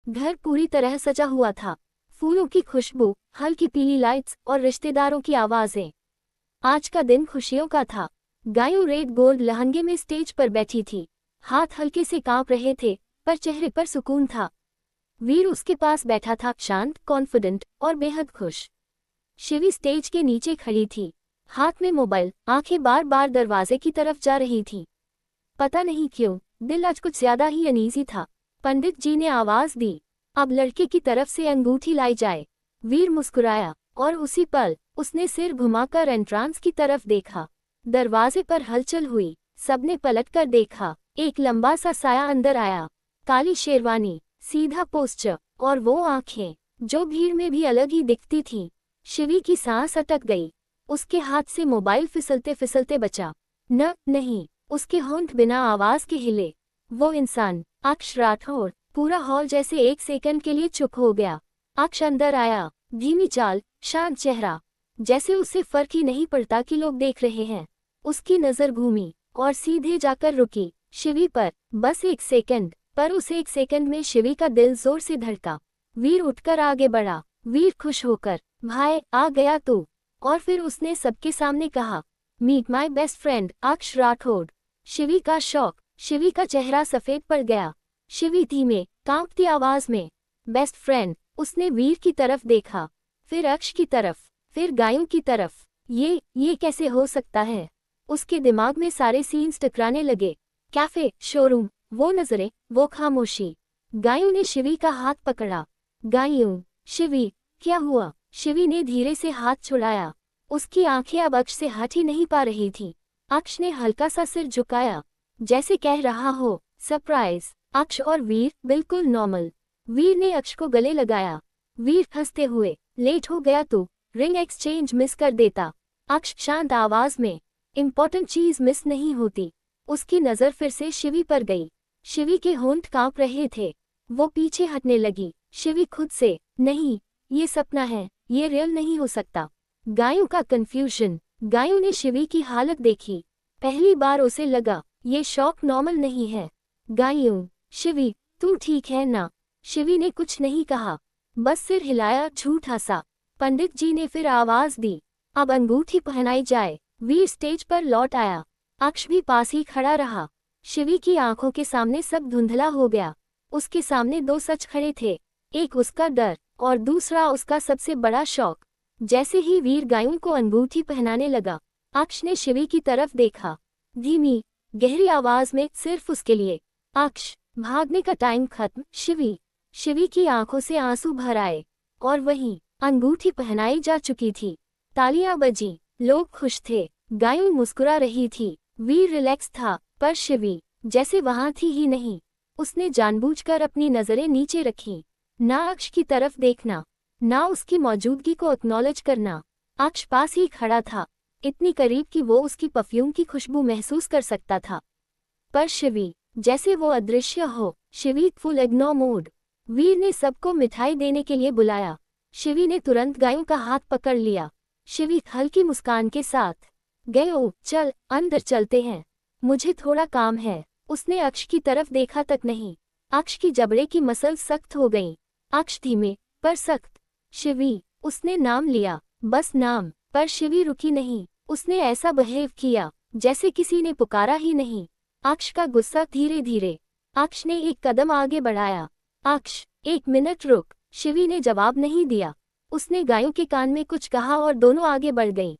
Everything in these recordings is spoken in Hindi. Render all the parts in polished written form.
घर पूरी तरह सजा हुआ था। फूलों की खुशबू, हल्की पीली लाइट्स और रिश्तेदारों की आवाजें। आज का दिन खुशियों का था। गायों रेड गोल्ड लहंगे में स्टेज पर बैठी थी। हाथ हल्के से कांप रहे थे, पर चेहरे पर सुकून था। वीर उसके पास बैठा था, शांत, कॉन्फिडेंट और बेहद खुश। शिवी स्टेज के नीचे खड़ी थी, हाथ में मोबाइल, आंखें बार बार दरवाजे की तरफ जा रही थी। पता नहीं क्यों, दिल आज कुछ ज्यादा ही अनईजी था। पंडित जी ने आवाज दी, अब लड़के की तरफ से अंगूठी लाई जाए। वीर मुस्कुराया और उसी पल उसने सिर घुमाकर एंट्रांस की तरफ देखा। दरवाजे पर हलचल हुई, सबने पलटकर देखा। एक लंबा सा साया अंदर आया, काली शेरवानी, सीधा पोस्चर और वो आंखें जो भीड़ में भी अलग ही दिखती थीं। शिवी की सांस अटक गई। उसके हाथ से मोबाइल फिसलते फिसलते बचा। नहीं, उसके होंठ बिना आवाज के हिले। वो इंसान, अक्ष राठौड़। पूरा हॉल जैसे एक सेकंड के लिए चुप हो गया। अक्ष अंदर आया, धीमी चाल, शांत चेहरा, जैसे उसे फर्क ही नहीं पड़ता कि लोग देख रहे हैं। उसकी नजर घूमी और सीधे जाकर रुकी शिवी पर। बस एक सेकंड, पर उस एक सेकंड में शिवी का दिल जोर से धड़का। वीर उठकर आगे बढ़ा, वीर खुश होकर, भाई आ गया तू। और फिर उसने सबके सामने कहा, मीट माई बेस्ट फ्रेंड अक्ष राठौड़। शिवी का शौक, शिवी का चेहरा सफेद पड़ गया। शिवी धीमे, कांपती आवाज में, बेस्ट फ्रेंड। उसने वीर की तरफ देखा, फिर अक्ष की तरफ, फिर गायों की तरफ। ये कैसे हो सकता है? उसके दिमाग में सारे सीन्स टकराने लगे। कैफे, शोरूम, वो नजरें, वो खामोशी। गायों ने शिवी का हाथ पकड़ा। गायों, शिवी, क्या हुआ? शिवी ने धीरे से हाथ छुड़ाया। उसकी आंखें अब अक्ष से हट ही नहीं पा रही थीं। अक्ष ने हल्का सा सिर झुकाया, जैसे कह रहा हो, सरप्राइज। अक्ष और वीर बिल्कुल नॉर्मल। वीर ने अक्ष को गले लगाया। वीर हंसते हुए, लेट हो गया तू, रिंग एक्सचेंज मिस कर देता। अक्ष शांत आवाज में, इंपॉर्टेंट चीज मिस नहीं होती। उसकी नजर फिर से शिवी पर गई। शिवी के होंठ कांप रहे थे। वो पीछे हटने लगी। शिवी खुद से, नहीं, ये सपना है, ये रियल नहीं हो सकता। गायों का कंफ्यूजन। गायों ने शिवी की हालत देखी। पहली बार उसे लगा, ये शौक नॉर्मल नहीं है। गायों, शिवी, तू ठीक है ना? शिवी ने कुछ नहीं कहा, बस सिर हिलाया, झूठा सा। पंडित जी ने फिर आवाज दी, अब अंगूठी पहनाई जाए। वीर स्टेज पर लौट आया। अक्ष भी पास ही खड़ा रहा। शिवी की आंखों के सामने सब धुंधला हो गया। उसके सामने दो सच खड़े थे, एक उसका डर और दूसरा उसका सबसे बड़ा शौक। जैसे ही वीर गायों को अंगूठी पहनाने लगा, अक्ष ने शिवी की तरफ देखा, धीमी, गहरी आवाज में, सिर्फ उसके लिए। अक्ष, भागने का टाइम खत्म। शिवी की आंखों से आंसू भर आए। और वहीं अंगूठी पहनाई जा चुकी थी। तालियां बजी, लोग खुश थे, गायों मुस्कुरा रही थी। वीर रिलैक्स था, पर शिवी जैसे वहां थी ही नहीं। उसने जानबूझकर अपनी नजरें नीचे रखीं। ना अक्ष की तरफ देखना, ना उसकी मौजूदगी को एक्नॉलेज करना। अक्ष पास ही खड़ा था, इतनी करीब कि वो उसकी परफ्यूम की खुशबू महसूस कर सकता था। पर शिवी, जैसे वो अदृश्य हो। Shivi full ignore mode. Veer ने सबको मिठाई देने के लिए बुलाया। शिवी ने तुरंत गायों का हाथ पकड़ लिया। शिवी हल्की मुस्कान के साथ, गयो, चल अंदर चलते हैं, मुझे थोड़ा काम है। उसने अक्ष की तरफ देखा तक नहीं। अक्ष की जबड़े की मसल सख्त हो गईं। अक्ष धीमे, पर सख्त। शिवी, उसने नाम लिया, बस नाम। पर शिवी रुकी नहीं। उसने ऐसा बिहेव किया जैसे किसी ने पुकारा ही नहीं। अक्ष का गुस्सा धीरे धीरे। अक्ष ने एक कदम आगे बढ़ाया। अक्ष, एक मिनट रुक। शिवी ने जवाब नहीं दिया। उसने गायों के कान में कुछ कहा और दोनों आगे बढ़ गईं।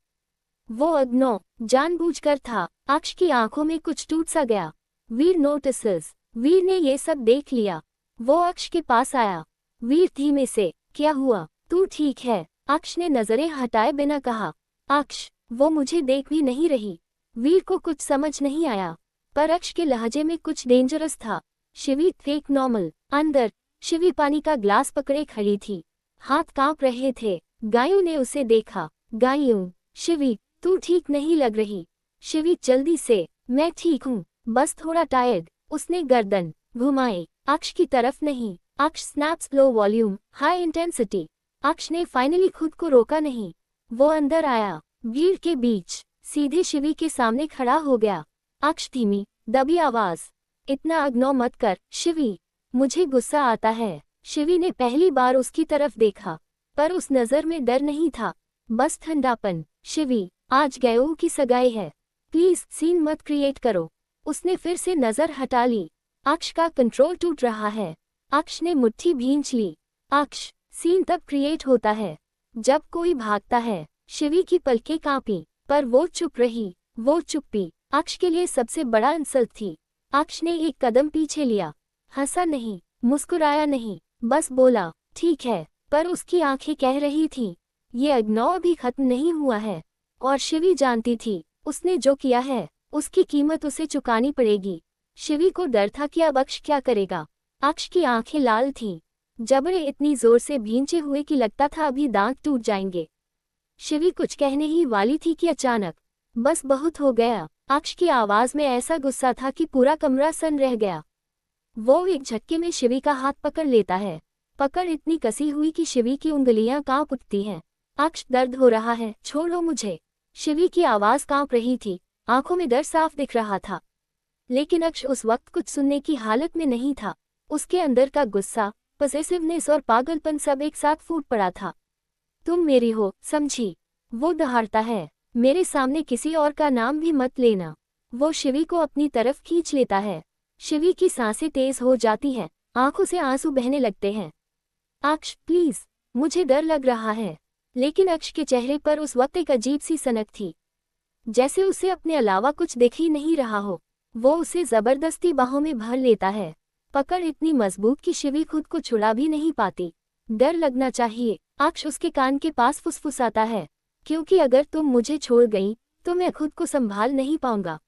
वो अग्नो जानबूझकर था। अक्ष की आंखों में कुछ टूट सा गया। वीर नोटिसेस। वीर ने ये सब देख लिया। वो अक्ष के पास आया। वीर धीमे से, क्या हुआ, तू ठीक है? अक्ष ने नजरें हटाए बिना कहा। अक्ष, वो मुझे देख भी नहीं रही। वीर को कुछ समझ नहीं आया, पर अक्ष के लहजे में कुछ डेंजरस था। Shivi fake normal. अंदर, शिवी पानी का ग्लास पकड़े खड़ी थी, हाथ कांप रहे थे। गायों ने उसे देखा। गायों, शिवी, तू ठीक नहीं लग रही। शिवी जल्दी से, मैं ठीक हूँ, बस थोड़ा टायर्ड। उसने गर्दन घुमाई, अक्ष की तरफ नहीं। अक्ष snaps, low volume, high intensity. अक्ष ने फाइनली खुद को रोका नहीं। वो अंदर आया, भीड़ के बीच, सीधे शिवी के सामने खड़ा हो गया। अक्ष धीमी, दबी आवाज, इतना अग्नो मत कर शिवी, मुझे गुस्सा आता है। शिवी ने पहली बार उसकी तरफ देखा, पर उस नजर में डर नहीं था, बस ठंडापन। शिवी, आज गयो की सगाई है, प्लीज सीन मत क्रिएट करो। उसने फिर से नजर हटा ली। अक्ष का कंट्रोल टूट रहा है। अक्ष ने मुट्ठी भींच ली। अक्ष, सीन तब क्रिएट होता है जब कोई भागता है। शिवी की पलकें कांपी, पर वो चुप रही। वो चुप्पी अक्ष के लिए सबसे बड़ा इंसल्ट थी। अक्ष ने एक कदम पीछे लिया, हंसा नहीं, मुस्कुराया नहीं, बस बोला, ठीक है। पर उसकी आंखें कह रही थीं, ये अग्नौ अभी खत्म नहीं हुआ है। और शिवी जानती थी, उसने जो किया है, उसकी कीमत उसे चुकानी पड़ेगी। शिवी को डर था कि अब अक्ष क्या करेगा। अक्ष की आंखें लाल थीं, जबड़े इतनी जोर से भींचे हुए कि लगता था अभी दांत टूट जाएंगे। शिवी कुछ कहने ही वाली थी कि अचानक, बस बहुत हो गया। अक्ष की आवाज में ऐसा गुस्सा था कि पूरा कमरा सन रह गया। वो एक झटके में शिवी का हाथ पकड़ लेता है, पकड़ इतनी कसी हुई कि शिवी की उंगलियां कांप उठती हैं। अक्ष, दर्द हो रहा है, छोड़ो मुझे। शिवी की आवाज कांप रही थी, आंखों में डर साफ दिख रहा था। लेकिन अक्ष उस वक्त कुछ सुनने की हालत में नहीं था। उसके अंदर का गुस्सा, पॉसेसिवनेस और पागलपन सब एक साथ फूट पड़ा था। तुम मेरी हो, समझी? वो दहाड़ता है, मेरे सामने किसी और का नाम भी मत लेना। वो शिवी को अपनी तरफ खींच लेता है। शिवी की सांसें तेज हो जाती हैं, आंखों से आंसू बहने लगते हैं। अक्ष, प्लीज, मुझे डर लग रहा है। लेकिन अक्ष के चेहरे पर उस वक्त एक अजीब सी सनक थी, जैसे उसे अपने अलावा कुछ दिख ही नहीं रहा हो। वो उसे जबरदस्ती बाहों में भर लेता है, पकड़ इतनी मजबूत कि शिवी खुद को छुड़ा भी नहीं पाती। डर लगना चाहिए, अक्ष उसके कान के पास फुसफुसाता है, क्योंकि अगर तुम मुझे छोड़ गई तो मैं खुद को संभाल नहीं पाऊंगा।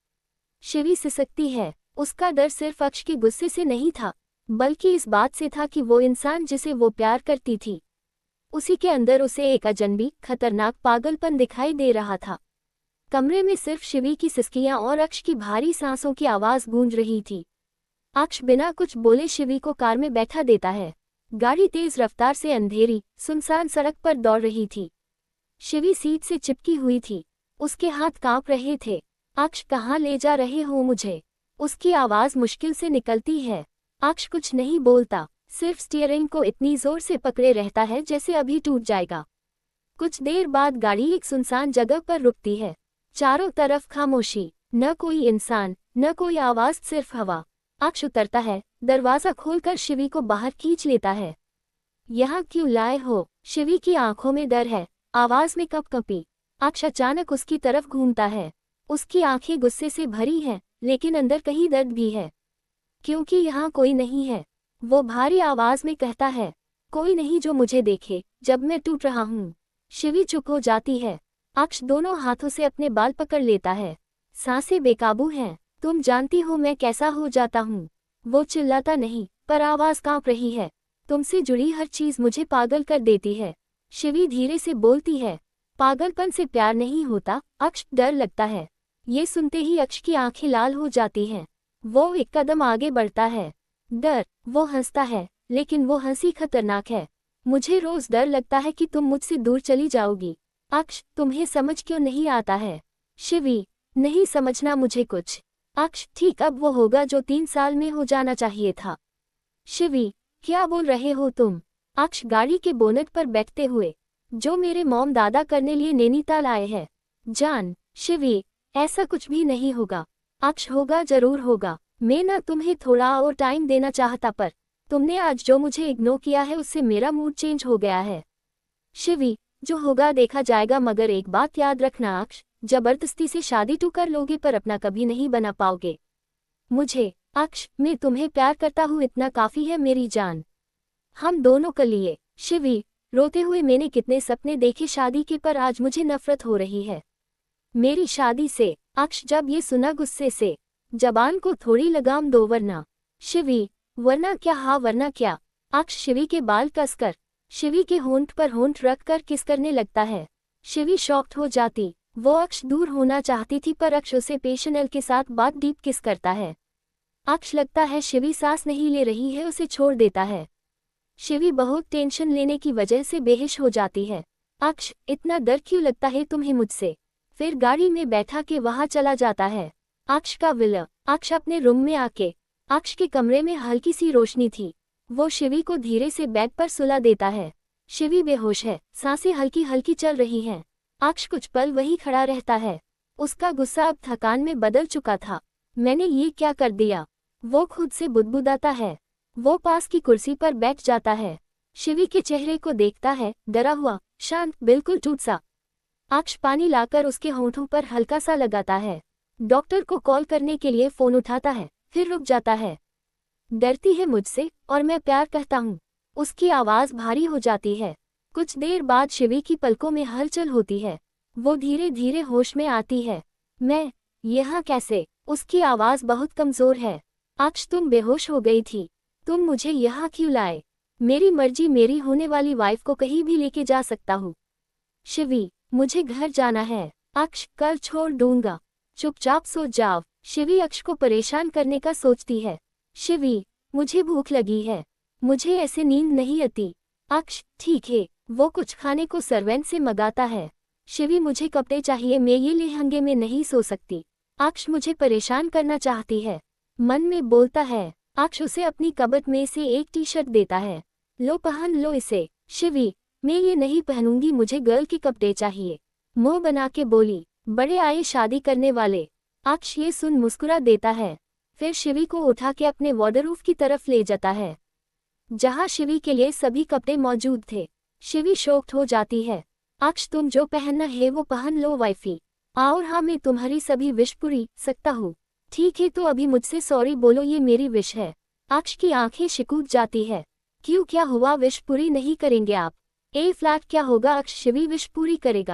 शिवी सिसकती है। उसका डर सिर्फ अक्ष के गुस्से से नहीं था, बल्कि इस बात से था कि वो इंसान जिसे वो प्यार करती थी, उसी के अंदर उसे एक अजनबी, खतरनाक पागलपन दिखाई दे रहा था। कमरे में सिर्फ शिवी की सिसकियां और अक्ष की भारी सांसों की आवाज गूंज रही थी। अक्ष बिना कुछ बोले शिवी को कार में बैठा देता है। गाड़ी तेज रफ्तार से अंधेरी, सुनसान सड़क पर दौड़ रही थी। शिवी सीट से चिपकी हुई थी, उसके हाथ कांप रहे थे। अक्ष, कहाँ ले जा रहे हो मुझे? उसकी आवाज मुश्किल से निकलती है। अक्ष कुछ नहीं बोलता, सिर्फ स्टीयरिंग को इतनी जोर से पकड़े रहता है जैसे अभी टूट जाएगा। कुछ देर बाद गाड़ी एक सुनसान जगह पर रुकती है। चारों तरफ खामोशी, न कोई इंसान, न कोई आवाज, सिर्फ हवा। अक्ष उतरता है, दरवाजा खोलकर शिवी को बाहर खींच लेता है। यहाँ क्यों लाए हो? शिवी की आंखों में डर है, आवाज में कपकपी। अक्ष अचानक उसकी तरफ घूमता है। उसकी आंखें गुस्से से भरी हैं, लेकिन अंदर कहीं दर्द भी है, क्योंकि यहाँ कोई नहीं है। वो भारी आवाज में कहता है, कोई नहीं जो मुझे देखे जब मैं टूट रहा हूँ। शिवी चुप हो जाती है। अक्ष दोनों हाथों से अपने बाल पकड़ लेता है, सांसें बेकाबू हैं। तुम जानती हो मैं कैसा हो जाता हूँ। वो चिल्लाता नहीं, पर आवाज कांप रही है। तुमसे जुड़ी हर चीज मुझे पागल कर देती है। शिवी धीरे से बोलती है, पागलपन से प्यार नहीं होता अक्ष, डर लगता है। ये सुनते ही अक्ष की आंखें लाल हो जाती हैं। वो एक कदम आगे बढ़ता है। डर? वो हंसता है, लेकिन वो हंसी खतरनाक है। मुझे रोज डर लगता है कि तुम मुझसे दूर चली जाओगी। अक्ष, तुम्हें समझ क्यों नहीं आता है? शिवी, नहीं समझना मुझे कुछ। अक्ष, ठीक अब वो होगा जो 3 साल में हो जाना चाहिए था। शिवी, क्या बोल रहे हो तुम? अक्ष गाड़ी के बोनट पर बैठते हुए, जो मेरे मॉम दादा करने लिए नैनीताल आए हैं। जान। शिवी, ऐसा कुछ भी नहीं होगा। अक्ष, होगा, जरूर होगा। मैं ना तुम्हें थोड़ा और टाइम देना चाहता, पर तुमने आज जो मुझे इग्नोर किया है उससे मेरा मूड चेंज हो गया है। शिवी, जो होगा देखा जाएगा, मगर एक बात याद रखना अक्ष, जबरदस्ती से शादी तो कर लोगे पर अपना कभी नहीं बना पाओगे मुझे। अक्ष, मैं तुम्हें प्यार करता हूँ, इतना काफी है मेरी जान, हम दोनों के लिए। शिवी, रोते हुए, मैंने कितने सपने देखे शादी के, पर आज मुझे नफरत हो रही है मेरी शादी से। अक्ष जब ये सुना गुस्से से, जबान को थोड़ी लगाम दो वरना। शिवी, वरना क्या? हाँ वरना क्या? अक्ष शिवी के बाल कसकर, शिवी के होंठ पर होंठ रखकर किस करने लगता है। शिवी शॉक्ड हो जाती। वो अक्ष दूर होना चाहती थी, पर अक्ष उसे पेशेनल के साथ बात डीप किस करता है। अक्ष लगता है शिवी सांस नहीं ले रही है, उसे छोड़ देता है। शिवी बहुत टेंशन लेने की वजह से बेहोश हो जाती है। अक्ष, इतना डर क्यों लगता है तुम्हें मुझसे? फिर गाड़ी में बैठा के वहां चला जाता है। अक्ष का विलय। अक्ष अपने रूम में आके, अक्ष के कमरे में हल्की सी रोशनी थी, वो शिवी को धीरे से बेड पर सुला देता है। शिवी बेहोश है, सांसें हल्की हल्की चल रही हैं। अक्ष कुछ पल वहीं खड़ा रहता है। उसका गुस्सा अब थकान में बदल चुका था। मैंने ये क्या कर दिया, वो खुद से बुदबुदाता है। वो पास की कुर्सी पर बैठ जाता है। शिवी के चेहरे को देखता है, डरा हुआ, शांत, बिल्कुल टूट सा। अक्ष पानी लाकर उसके होंठों पर हल्का सा लगाता है। डॉक्टर को कॉल करने के लिए फोन उठाता है, फिर रुक जाता है। डरती है मुझसे और मैं प्यार करता हूँ। उसकी आवाज़ भारी हो जाती है। कुछ देर बाद शिवी की पलकों में हलचल होती है। वो धीरे धीरे होश में आती है। मैं यहाँ कैसे? उसकी आवाज़ बहुत कमज़ोर है। अक्ष, तुम बेहोश हो गई थी। तुम मुझे यहाँ क्यों लाए? मेरी मर्जी, मेरी होने वाली वाइफ को कहीं भी लेके जा सकता हूँ। शिवी, मुझे घर जाना है। अक्ष, कल छोड़ दूंगा, चुपचाप सो जाओ। शिवी अक्ष को परेशान करने का सोचती है। शिवी, मुझे भूख लगी है, मुझे ऐसे नींद नहीं आती। अक्ष, ठीक है। वो कुछ खाने को सर्वेंट से मंगाता है। शिवी, मुझे कपड़े चाहिए, मैं ये लहंगे में नहीं सो सकती। अक्ष मुझे परेशान करना चाहती है, मन में बोलता है। अक्ष उसे अपनी कबर्ड में से एक टी शर्ट देता है। लो, पहन लो इसे। शिवी, मैं ये नहीं पहनूंगी, मुझे गर्ल के कपड़े चाहिए, मुंह बना के बोली। बड़े आए शादी करने वाले। अक्ष ये सुन मुस्कुरा देता है, फिर शिवी को उठा के अपने वार्डरोब की तरफ ले जाता है, जहां शिवी के लिए सभी कपड़े मौजूद थे। शिवी शॉक्ड हो जाती है। अक्ष, तुम जो पहनना है वो पहन लो वाइफी। और हाँ, मैं तुम्हारी सभी विश पूरी सकता हूँ। ठीक है, तो अभी मुझसे सॉरी बोलो, ये मेरी विश है। अक्ष की आंखें सिकुड़ जाती है। क्यों, क्या हुआ? विश पूरी नहीं करेंगे आप? ए फ्लैट क्या होगा? अक्ष, शिवी विश पूरी करेगा।